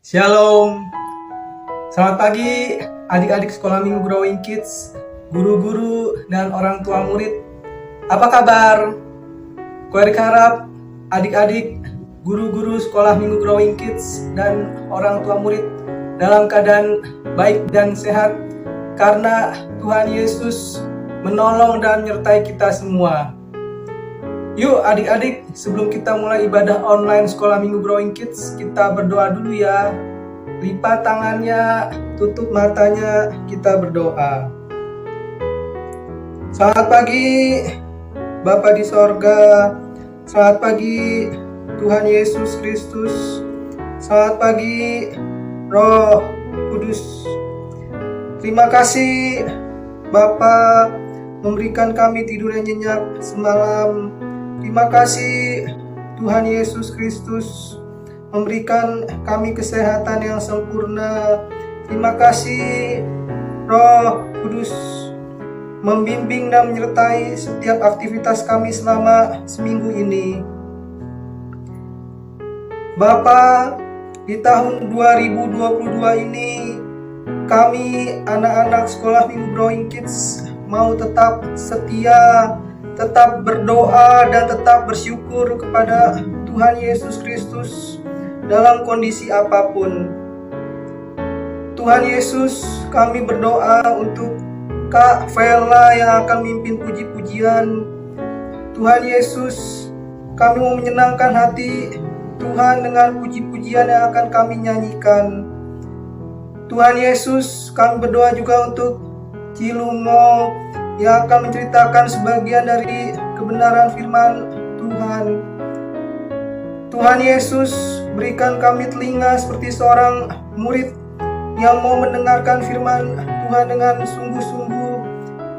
Shalom, selamat pagi adik-adik sekolah minggu Growing Kids, guru-guru dan orang tua murid. Apa kabar? Kuerik harap adik-adik, guru-guru sekolah minggu Growing Kids dan orang tua murid dalam keadaan baik dan sehat karena Tuhan Yesus menolong dan menyertai kita semua. Yuk adik-adik, sebelum kita mulai ibadah online sekolah minggu Growing Kids, kita berdoa dulu ya. Lipat tangannya, tutup matanya, kita berdoa. Selamat pagi Bapa di sorga, selamat pagi Tuhan Yesus Kristus, selamat pagi Roh Kudus. Terima kasih Bapa memberikan kami tidur yang nyenyak semalam. Terima kasih Tuhan Yesus Kristus memberikan kami kesehatan yang sempurna. Terima kasih Roh Kudus membimbing dan menyertai setiap aktivitas kami selama seminggu ini. Bapa, di tahun 2022 ini kami anak-anak sekolah minggu Growing Kids mau tetap setia, tetap berdoa dan tetap bersyukur kepada Tuhan Yesus Kristus dalam kondisi apapun. Tuhan Yesus, kami berdoa untuk Kak Vela yang akan memimpin puji-pujian. Tuhan Yesus, kami mau menyenangkan hati Tuhan dengan puji-pujian yang akan kami nyanyikan. Tuhan Yesus, kami berdoa juga untuk Cilumo yang akan menceritakan sebagian dari kebenaran firman Tuhan. Tuhan Yesus, berikan kami telinga seperti seorang murid yang mau mendengarkan firman Tuhan dengan sungguh-sungguh,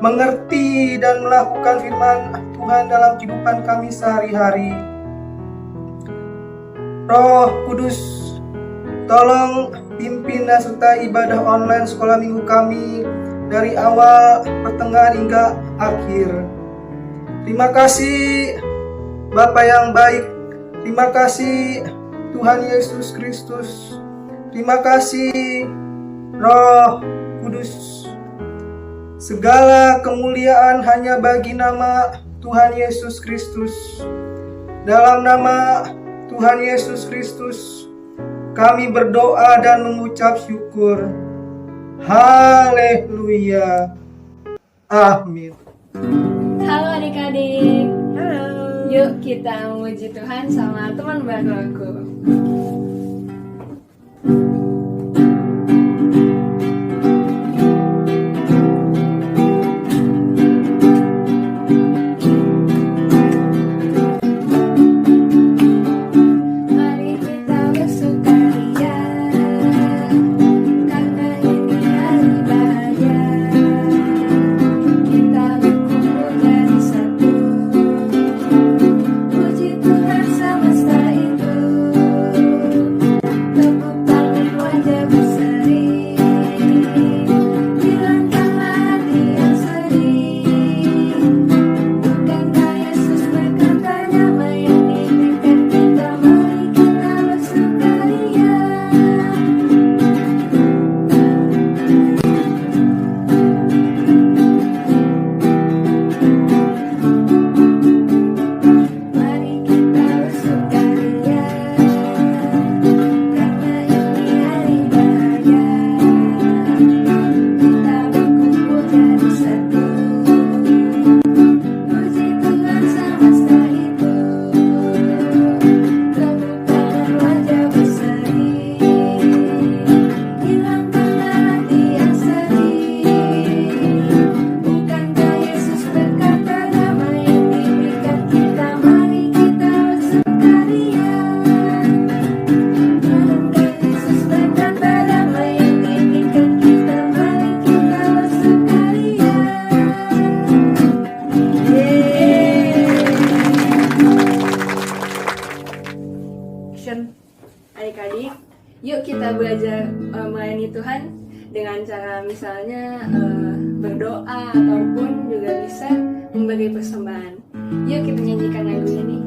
mengerti dan melakukan firman Tuhan dalam kehidupan kami sehari-hari. Roh Kudus, tolong pimpin dan sertai ibadah online sekolah minggu kami dari awal, pertengahan hingga akhir. Terima kasih Bapa yang baik. Terima kasih Tuhan Yesus Kristus. Terima kasih Roh Kudus. Segala kemuliaan hanya bagi nama Tuhan Yesus Kristus. Dalam nama Tuhan Yesus Kristus kami berdoa dan mengucap syukur. Haleluya. Amin. Halo adik-adik. Halo. Yuk kita memuji Tuhan sama teman baru aku. Adik-adik, yuk kita belajar melayani Tuhan dengan cara misalnya berdoa ataupun juga bisa memberi persembahan. Yuk kita nyanyikan lagu ini.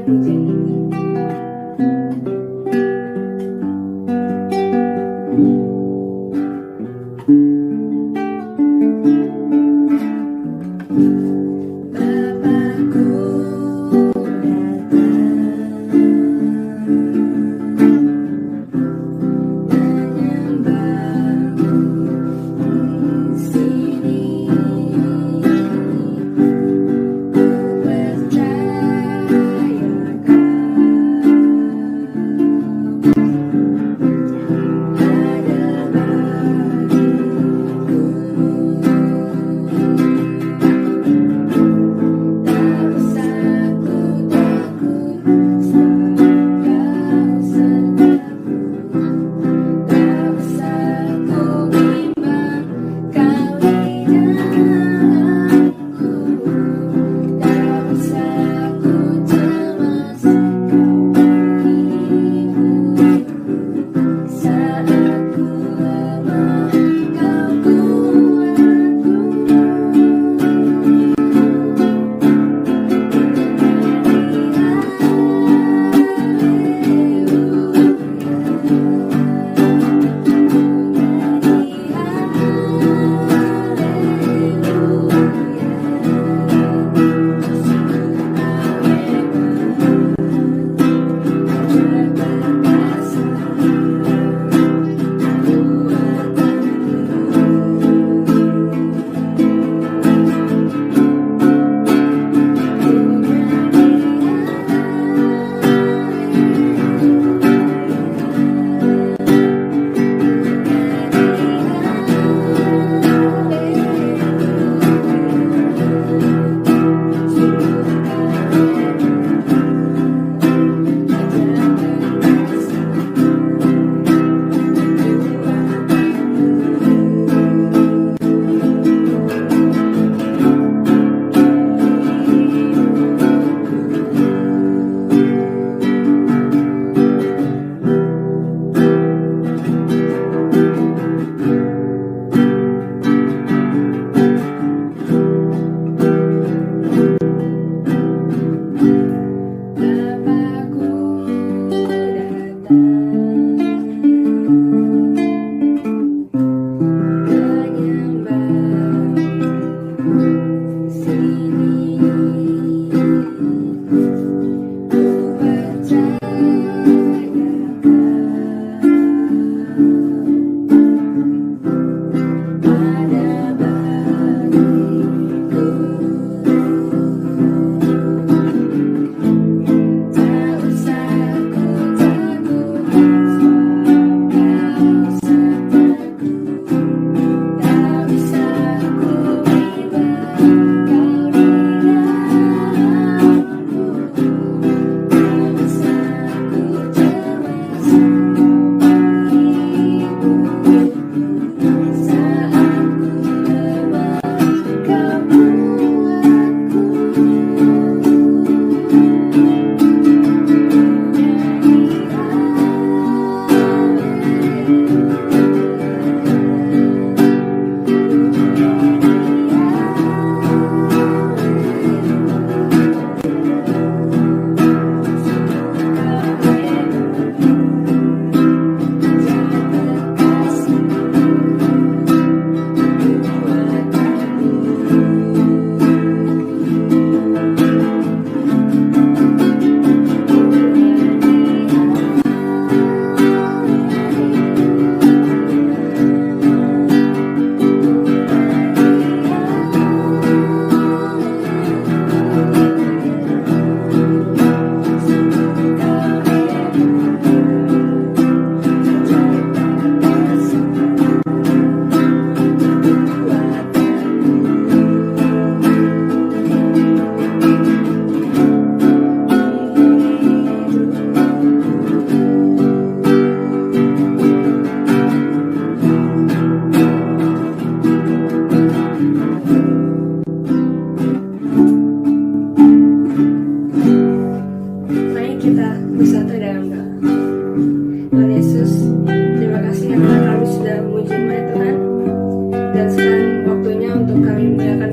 hujan ini. Bapakku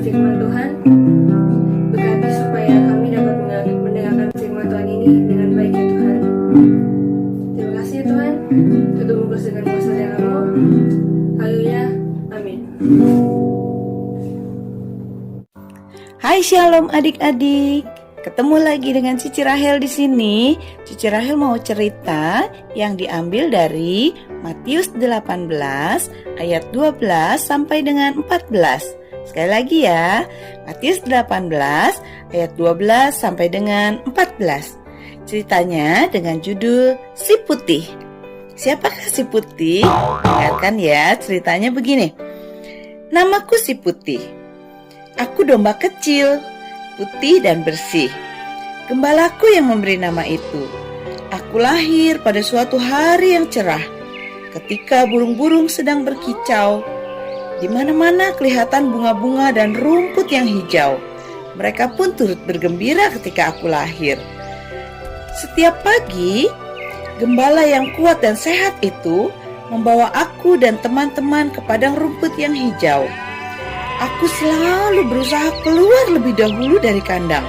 firman Tuhan. Berkati supaya kami dapat mendengarkan firman Tuhan ini tebus dengan kuasa darah-Mu. Haleluya. Amin. Hai Shalom adik-adik. Ketemu lagi dengan Cici Rahel di sini. Cici Rahel mau cerita yang diambil dari Matius 18 ayat 12 sampai dengan 14. Sekali lagi ya, Matius 18 ayat 12 sampai dengan 14. Ceritanya dengan judul Si Putih. Siapakah si putih? Dengarkan ya, ceritanya begini. Namaku si putih. Aku domba kecil, putih dan bersih. Gembalaku yang memberi nama itu. Aku lahir pada suatu hari yang cerah, ketika burung-burung sedang berkicau. Di mana-mana kelihatan bunga-bunga dan rumput yang hijau. Mereka pun turut bergembira ketika aku lahir. Setiap pagi, gembala yang kuat dan sehat itu membawa aku dan teman-teman ke padang rumput yang hijau. Aku selalu berusaha keluar lebih dahulu dari kandang.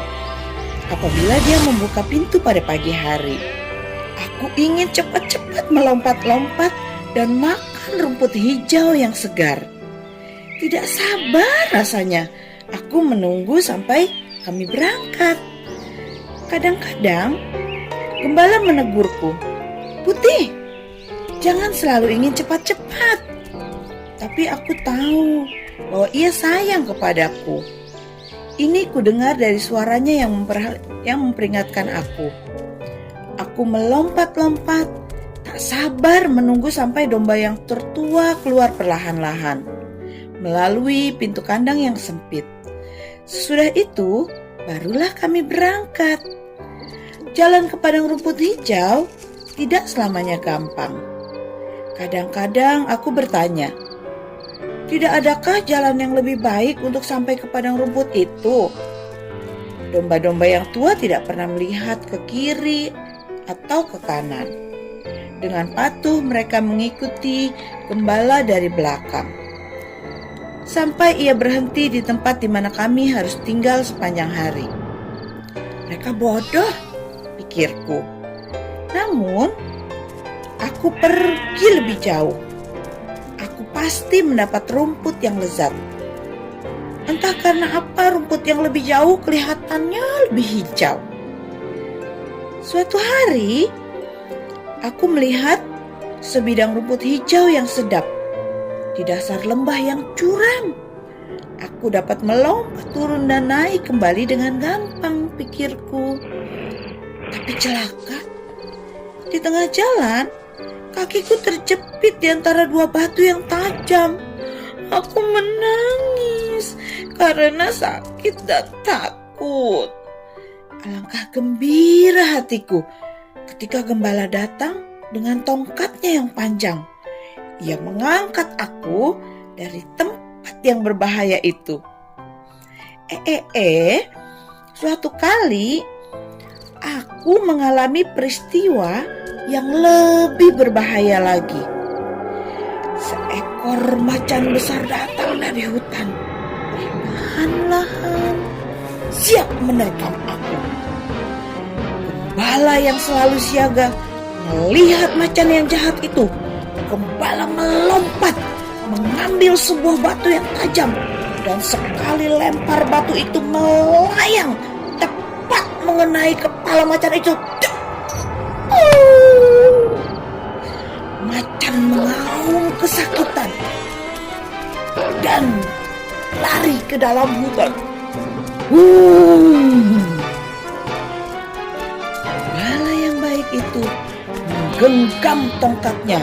Apabila dia membuka pintu pada pagi hari, aku ingin cepat-cepat melompat-lompat dan makan rumput hijau yang segar. Tidak sabar rasanya aku menunggu sampai kami berangkat. Kadang-kadang gembala menegurku, "Putih, jangan selalu ingin cepat-cepat." Tapi aku tahu bahwa ia sayang kepadaku. Ini kudengar dari suaranya yang memperingatkan aku. Aku melompat-lompat, tak sabar menunggu sampai domba yang tertua keluar perlahan-lahan melalui pintu kandang yang sempit. Sesudah itu, barulah kami berangkat. Jalan ke padang rumput hijau tidak selamanya gampang. Kadang-kadang aku bertanya, tidak adakah jalan yang lebih baik untuk sampai ke padang rumput itu? Domba-domba yang tua tidak pernah melihat ke kiri atau ke kanan. Dengan patuh mereka mengikuti gembala dari belakang. Sampai ia berhenti di tempat di mana kami harus tinggal sepanjang hari. Mereka bodoh, pikirku. Namun, aku pergi lebih jauh. Pasti mendapat rumput yang lezat. Entah karena apa rumput yang lebih jauh kelihatannya lebih hijau. Suatu hari, aku melihat sebidang rumput hijau yang sedap di dasar lembah yang curam. Aku dapat melompat turun dan naik kembali dengan gampang, pikirku. Tapi celaka, di tengah jalan kakiku terjepit di antara dua batu yang tajam. Aku menangis karena sakit dan takut. Alangkah gembira hatiku ketika gembala datang dengan tongkatnya yang panjang. Ia mengangkat aku dari tempat yang berbahaya itu. Suatu kali aku mengalami peristiwa yang lebih berbahaya lagi. Seekor macan besar datang dari hutan. Perlahan-lahan siap menerkam aku. Gembala yang selalu siaga melihat macan yang jahat itu. Gembala melompat, mengambil sebuah batu yang tajam, dan sekali lempar batu itu melayang tepat mengenai kepala macan itu. Macan mengaum kesakitan dan lari ke dalam hutan. Gembala yang baik itu menggenggam tongkatnya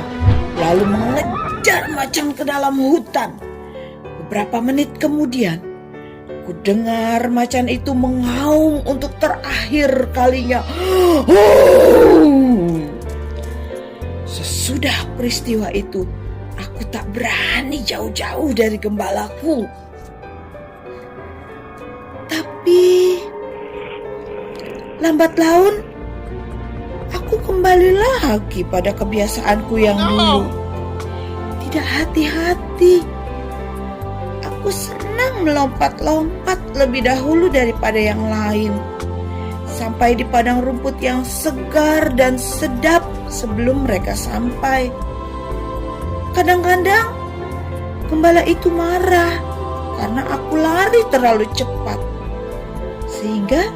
lalu mengejar macan ke dalam hutan. Beberapa menit kemudian, ku dengar macan itu mengaum untuk terakhir kalinya. Sesudah peristiwa itu, aku tak berani jauh-jauh dari gembalaku. Tapi lambat laun, aku kembali lagi pada kebiasaanku yang dulu. Tidak hati-hati. Aku senang melompat-lompat lebih dahulu daripada yang lain. Sampai di padang rumput yang segar dan sedap sebelum mereka sampai. Kadang-kadang gembala itu marah karena aku lari terlalu cepat, sehingga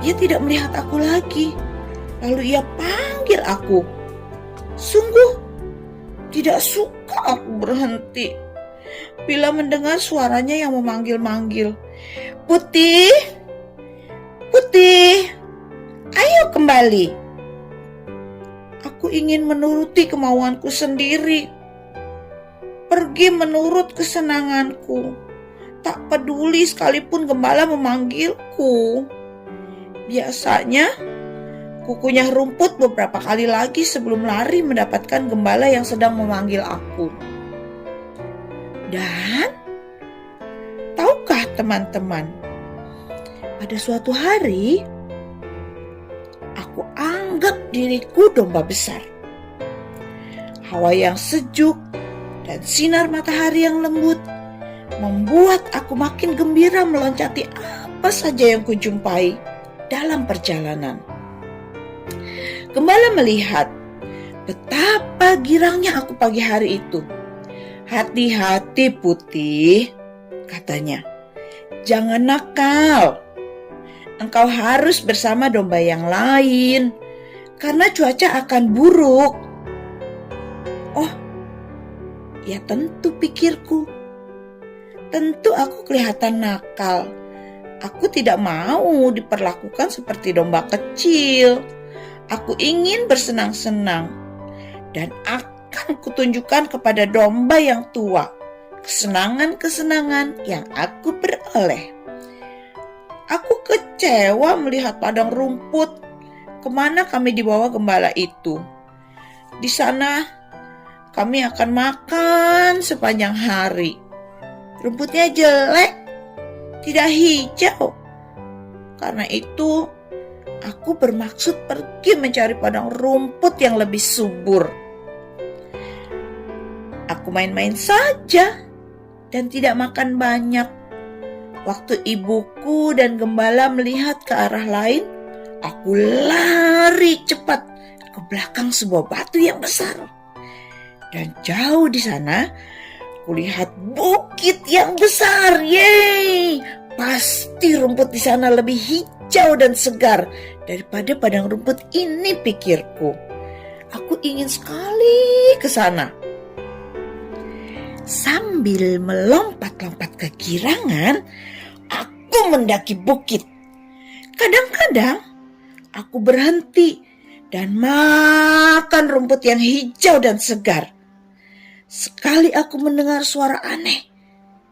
dia tidak melihat aku lagi. Lalu ia panggil aku. Sungguh tidak suka aku berhenti bila mendengar suaranya yang memanggil-manggil. Putih, Putih, ayo kembali. Aku ingin menuruti kemauanku sendiri, pergi menurut kesenanganku, tak peduli sekalipun gembala memanggilku. Biasanya kukunyah rumput beberapa kali lagi sebelum lari mendapatkan gembala yang sedang memanggil aku. Dan tahukah teman-teman, pada suatu hari aku anggap diriku domba besar. Hawa yang sejuk dan sinar matahari yang lembut membuat aku makin gembira meloncati apa saja yang kujumpai dalam perjalanan. Gembala melihat betapa girangnya aku pagi hari itu. Hati-hati Putih, katanya. Jangan nakal. Engkau harus bersama domba yang lain karena cuaca akan buruk. Oh, ya tentu, pikirku. Tentu aku kelihatan nakal. Aku tidak mau diperlakukan seperti domba kecil. Aku ingin bersenang-senang dan akan kutunjukkan kepada domba yang tua kesenangan-kesenangan yang aku peroleh. Aku kecewa melihat padang rumput kemana kami dibawa gembala itu. Di sana kami akan makan sepanjang hari. Rumputnya jelek, tidak hijau. Karena itu, aku bermaksud pergi mencari padang rumput yang lebih subur. Aku main-main saja dan tidak makan banyak. Waktu ibuku dan gembala melihat ke arah lain, aku lari cepat ke belakang sebuah batu yang besar. Dan jauh di sana, kulihat bukit yang besar. Yeay! Pasti rumput di sana lebih hijau dan segar daripada padang rumput ini, pikirku. Aku ingin sekali ke sana. Sambil melompat-lompat kegirangan, aku mendaki bukit. Kadang-kadang aku berhenti dan makan rumput yang hijau dan segar. Sekali aku mendengar suara aneh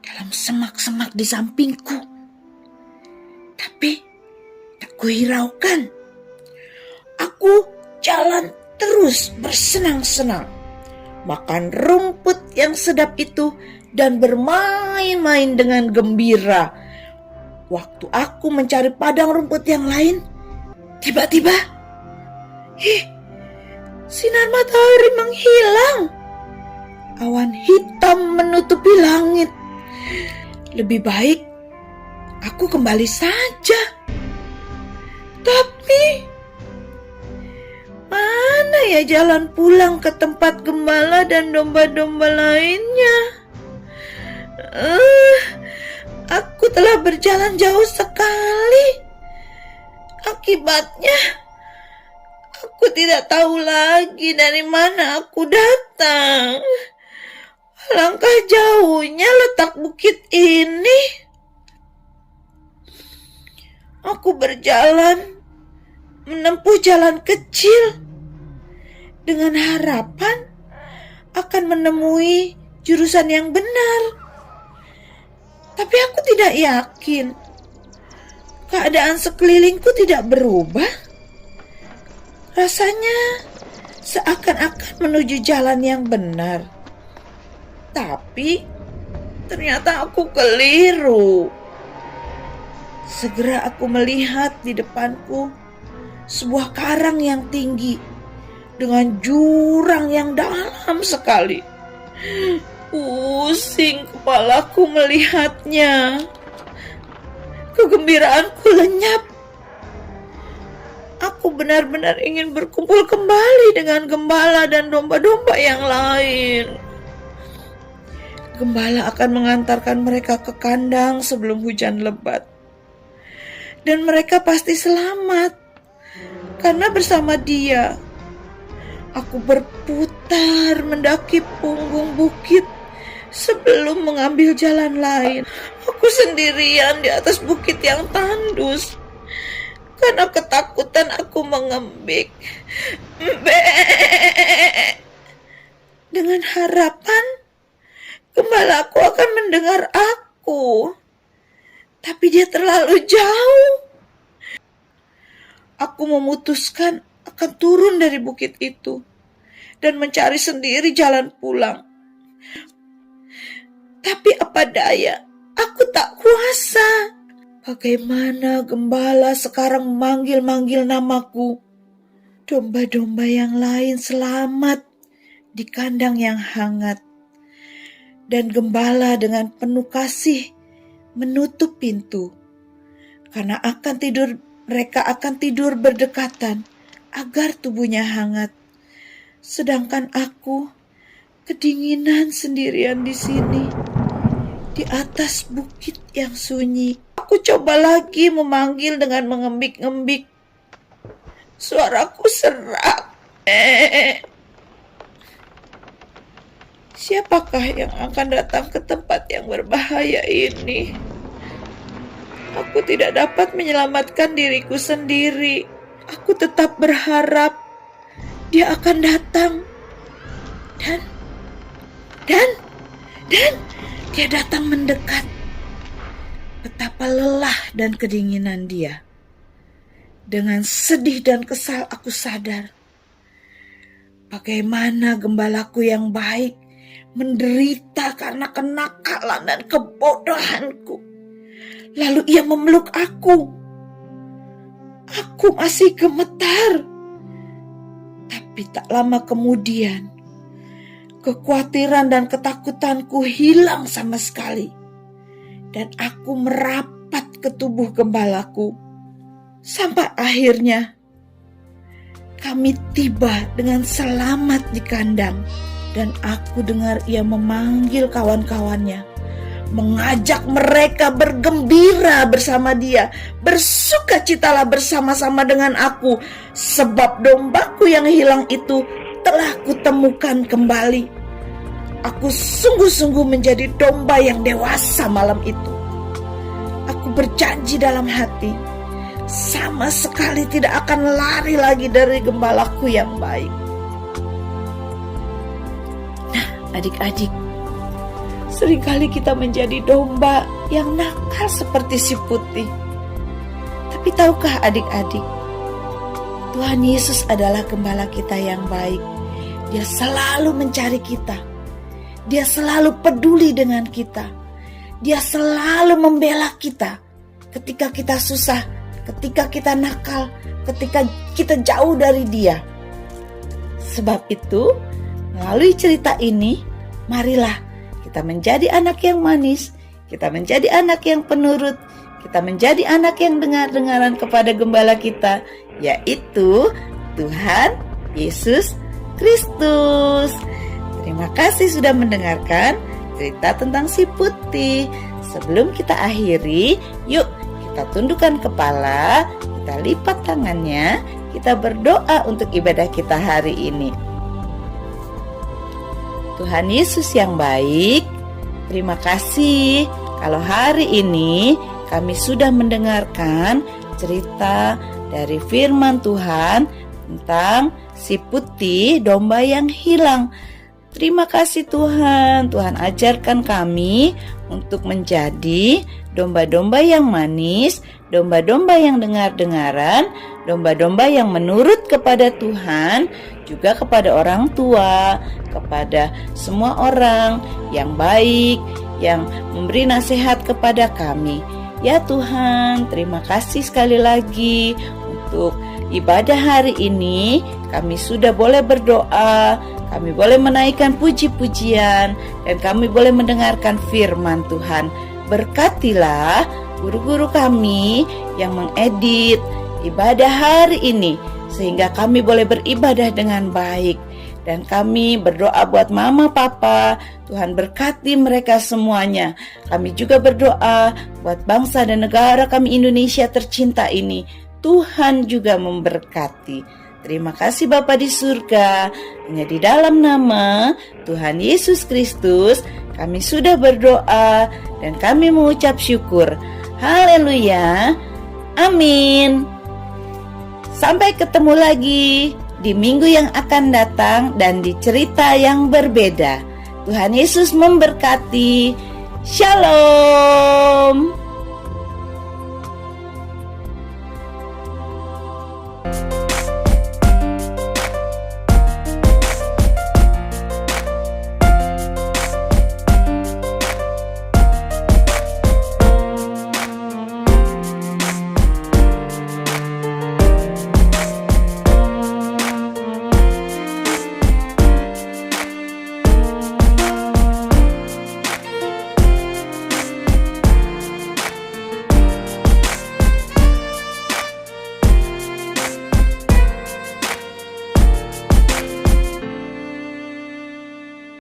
dalam semak-semak di sampingku. Tapi tak kuhiraukan. Aku jalan terus bersenang-senang, makan rumput yang sedap itu dan bermain-main dengan gembira. Waktu aku mencari padang rumput yang lain, tiba-tiba, sinar matahari menghilang. Awan hitam menutupi langit. Lebih baik aku kembali saja. Tapi mana ya jalan pulang ke tempat gembala dan domba-domba lainnya? Aku telah berjalan jauh sekali. Akibatnya aku tidak tahu lagi dari mana aku datang. Alangkah jauhnya letak bukit ini. Aku berjalan menempuh jalan kecil dengan harapan akan menemui jurusan yang benar. Tapi aku tidak yakin. Keadaan sekelilingku tidak berubah. Rasanya seakan-akan menuju jalan yang benar. Tapi ternyata aku keliru. Segera aku melihat di depanku sebuah karang yang tinggi dengan jurang yang dalam sekali. Pusing kepalaku melihatnya. Kegembiraanku lenyap. Aku benar-benar ingin berkumpul kembali dengan gembala dan domba-domba yang lain. Gembala akan mengantarkan mereka ke kandang sebelum hujan lebat. Dan mereka pasti selamat, karena bersama dia, aku berputar mendaki punggung bukit sebelum mengambil jalan lain. Aku sendirian di atas bukit yang tandus. Karena ketakutan aku mengembik. Mbek. Dengan harapan gembalaku akan mendengar aku. Tapi dia terlalu jauh. Aku memutuskan akan turun dari bukit itu dan mencari sendiri jalan pulang. Tapi apa daya, aku tak kuasa. Bagaimana gembala sekarang memanggil-manggil namaku? Domba-domba yang lain selamat di kandang yang hangat. Dan gembala dengan penuh kasih menutup pintu. Karena mereka akan tidur berdekatan agar tubuhnya hangat. Sedangkan aku kedinginan sendirian di sini, di atas bukit yang sunyi. Aku coba lagi memanggil dengan mengembik-ngembik. Suaraku serak. Siapakah yang akan datang ke tempat yang berbahaya ini? Aku tidak dapat menyelamatkan diriku sendiri. Aku tetap berharap dia akan datang. Dan dia datang mendekat. Betapa lelah dan kedinginan dia. Dengan sedih dan kesal aku sadar bagaimana gembalaku yang baik menderita karena kenakalan dan kebodohanku. Lalu ia memeluk aku. Aku masih gemetar. Tapi tak lama kemudian, kekhawatiran dan ketakutanku hilang sama sekali. Dan aku merapat ke tubuh gembalaku. Sampai akhirnya kami tiba dengan selamat di kandang. Dan aku dengar ia memanggil kawan-kawannya, mengajak mereka bergembira bersama dia. Bersukacitalah bersama-sama dengan aku, sebab dombaku yang hilang itu telah kutemukan kembali. Aku sungguh-sungguh menjadi domba yang dewasa malam itu. Aku berjanji dalam hati, sama sekali tidak akan lari lagi dari gembalaku yang baik. Nah, adik-adik, seringkali kita menjadi domba yang nakal seperti si putih. Tapi tahukah adik-adik, Tuhan Yesus adalah gembala kita yang baik. Dia selalu mencari kita. Dia selalu peduli dengan kita. Dia selalu membela kita ketika kita susah, ketika kita nakal, ketika kita jauh dari Dia. Sebab itu, melalui cerita ini, marilah kita menjadi anak yang manis, kita menjadi anak yang penurut, kita menjadi anak yang dengar-dengaran kepada gembala kita, yaitu Tuhan Yesus Kristus. Terima kasih sudah mendengarkan cerita tentang si putih. Sebelum kita akhiri, yuk kita tundukkan kepala, kita lipat tangannya, kita berdoa untuk ibadah kita hari ini. Tuhan Yesus yang baik, terima kasih kalau hari ini kami sudah mendengarkan cerita dari firman Tuhan tentang si putih, domba yang hilang. Terima kasih Tuhan, Tuhan ajarkan kami untuk menjadi domba-domba yang manis, domba-domba yang dengar-dengaran, domba-domba yang menurut kepada Tuhan, juga kepada orang tua, kepada semua orang yang baik, yang memberi nasihat kepada kami. Ya Tuhan, terima kasih sekali lagi untuk ibadah hari ini. Kami sudah boleh berdoa, kami boleh menaikkan puji-pujian, dan kami boleh mendengarkan firman Tuhan. Berkatilah guru-guru kami yang mengedit ibadah hari ini, sehingga kami boleh beribadah dengan baik. Dan kami berdoa buat mama papa, Tuhan berkati mereka semuanya. Kami juga berdoa buat bangsa dan negara kami Indonesia tercinta ini. Tuhan juga memberkati. Terima kasih Bapa di surga. Hanya di dalam nama Tuhan Yesus Kristus kami sudah berdoa dan kami mengucap syukur. Haleluya. Amin. Sampai ketemu lagi di minggu yang akan datang dan di cerita yang berbeda. Tuhan Yesus memberkati. Shalom.